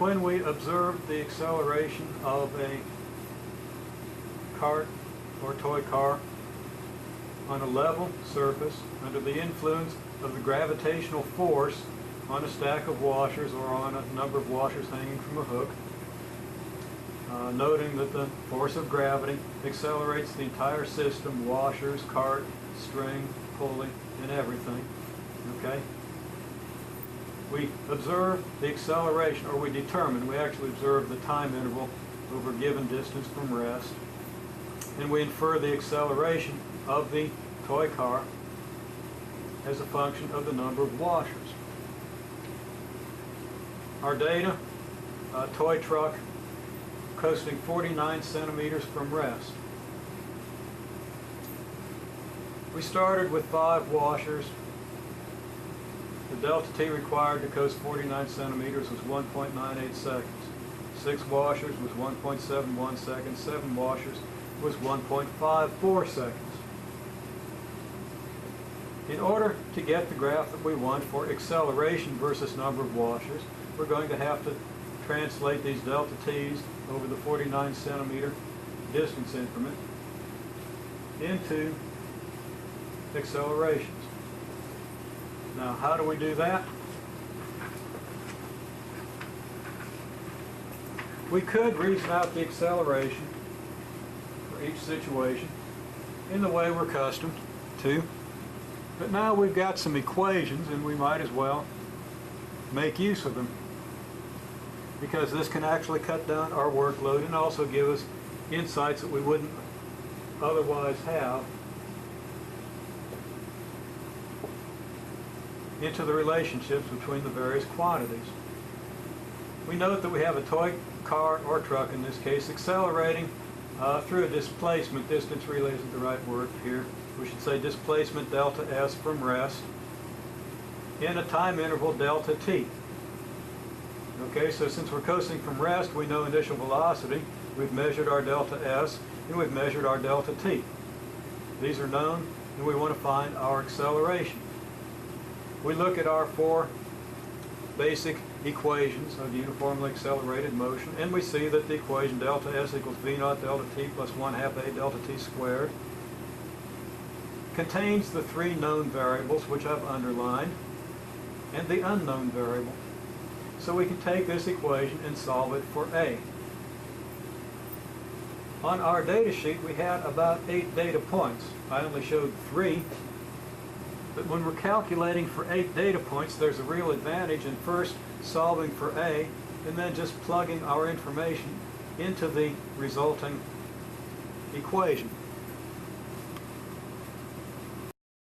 when we observe the acceleration of a cart or toy car on a level surface under the influence of the gravitational force on a stack of washers or on a number of washers hanging from a hook, noting that the force of gravity accelerates the entire system, washers, cart, string, pulley, and everything. Okay? We observe the acceleration, or we determine, we actually observe the time interval over a given distance from rest, and we infer the acceleration of the toy car as a function of the number of washers. Our data, a toy truck coasting 49 centimeters from rest. We started with 5 washers. The delta T required to coast 49 centimeters was 1.98 seconds. 6 washers was 1.71 seconds. 7 washers was 1.54 seconds. In order to get the graph that we want for acceleration versus number of washers, we're going to have to translate these delta T's over the 49 centimeter distance increment into accelerations. Now, how do we do that? We could reason out the acceleration for each situation in the way we're accustomed to, but now we've got some equations and we might as well make use of them, because this can actually cut down our workload and also give us insights that we wouldn't otherwise have into the relationships between the various quantities. We note that we have a toy car or truck, in this case, accelerating through a displacement. Distance really isn't the right word here. We should say displacement delta S from rest in a time interval delta T. Okay, so since we're coasting from rest, we know initial velocity. We've measured our delta S and we've measured our delta T. These are known, and we want to find our acceleration. We look at our 4 basic equations of uniformly accelerated motion, and we see that the equation delta S equals V naught delta T plus 1/2 A delta T squared contains the 3 known variables, which I've underlined, and the unknown variable. So we can take this equation and solve it for A. On our data sheet, we had about 8 data points. I only showed 3. But when we're calculating for 8 data points, there's a real advantage in first solving for A and then just plugging our information into the resulting equation.